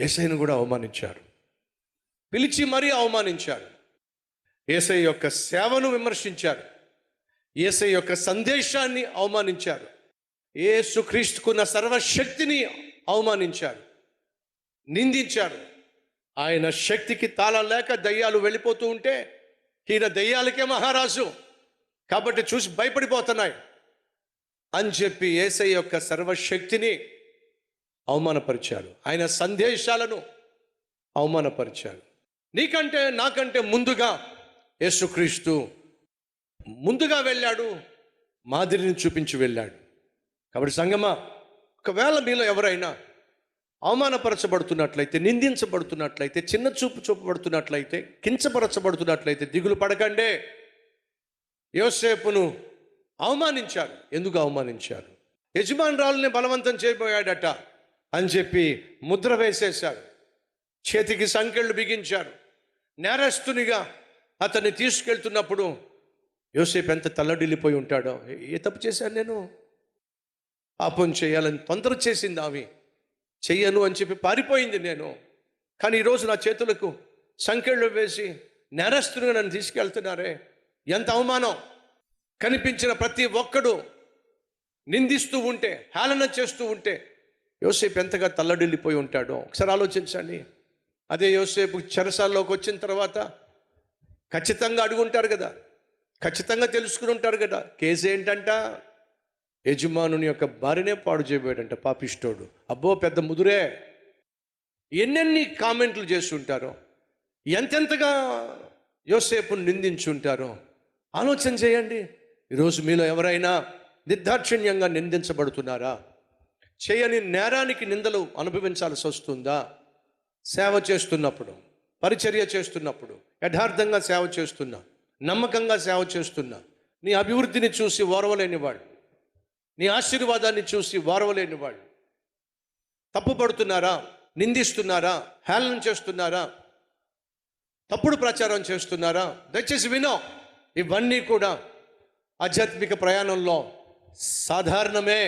యేసయ్యను కూడా అవమానించారు, పిలిచి మరీ అవమానించారు. యేసయ్య యొక్క సేవను విమర్శించారు, యేసయ్య యొక్క సందేశాన్ని అవమానించారు, యేసుక్రీస్తుకున్న సర్వశక్తిని అవమానించారు, నిందించారు. ఆయన శక్తికి తాళం లేక దయ్యాలు వెళ్ళిపోతూ ఉంటే ఈయన దయ్యాలకే మహారాజు కాబట్టి చూసి భయపడిపోతున్నాయి అని చెప్పి యేసయ్య యొక్క సర్వశక్తిని అవమానపరిచారు, ఆయన సందేశాలను అవమానపరిచారు. నీకంటే నాకంటే ముందుగా యేసుక్రీస్తు ముందుగా వెళ్ళాడు, మాదిరిని చూపించి వెళ్ళాడు. కాబట్టి సంగమా, ఒకవేళ మీలో ఎవరైనా అవమానపరచబడుతున్నట్లయితే, నిందించబడుతున్నట్లయితే, చిన్న చూపు చూపబడుతున్నట్లయితే, కించపరచబడుతున్నట్లయితే దిగులు పడకండే. యోసేపును అవమానించారు. ఎందుకు అవమానించారు? యజమానురాలుని బలవంతం చేయబోయాడట అని చెప్పి ముద్ర వేసేశారు, చేతికి సంకెళ్ళు బిగించారు. నేరస్తునిగా అతన్ని తీసుకెళ్తున్నప్పుడు యోసేపు ఎంత తల్లడిల్లిపోయి ఉంటాడో. ఏ తప్పు చేశాను నేను? పాపం చేయాలని తొందర చేసింది ఆమె, చెయ్యను అని చెప్పి పారిపోయింది నేను. కానీ ఈరోజు నా చేతులకు సంకెళ్ళు వేసి నేరస్తునిగా నన్ను తీసుకెళ్తున్నారే, ఎంత అవమానం! కనిపించిన ప్రతి ఒక్కడు నిందిస్తూ ఉంటే, హేళన చేస్తూ ఉంటే యోసేపు ఎంతగా తల్లడిల్లిపోయి ఉంటాడో ఒకసారి ఆలోచించండి. అదే యోసేపు చెరసాల్లోకి వచ్చిన తర్వాత ఖచ్చితంగా అడుగుంటారు కదా, ఖచ్చితంగా తెలుసుకుని ఉంటారు కదా. కేసు ఏంటంట? యజమానుని యొక్క భార్యనే పాడు చేయబోయాడంట పాపిష్టోడు. అబ్బో, పెద్ద ముదురే. ఎన్నెన్ని కామెంట్లు చేసి ఉంటారో, ఎంతెంతగా యోసేపును నిందించుంటారో ఆలోచన చేయండి. ఈరోజు మీలో ఎవరైనా నిర్దాక్షిణ్యంగా నిందించబడుతున్నారా? చేయని నేరానికి నిందలు అనుభవించాల్సి వస్తుందా? సేవ చేస్తున్నప్పుడు, పరిచర్య చేస్తున్నప్పుడు, యథార్థంగా సేవ చేస్తున్నా, నమ్మకంగా సేవ చేస్తున్నా, నీ అభివృద్ధిని చూసి ఓర్వలేనివాడు, నీ ఆశీర్వాదాన్ని చూసి ఓర్వలేనివాడు తప్పుపడుతున్నారా? నిందిస్తున్నారా? హేళన చేస్తున్నారా? తప్పుడు ప్రచారం చేస్తున్నారా? దయచేసి వినో, ఇవన్నీ కూడా ఆధ్యాత్మిక ప్రయాణంలో సాధారణమే.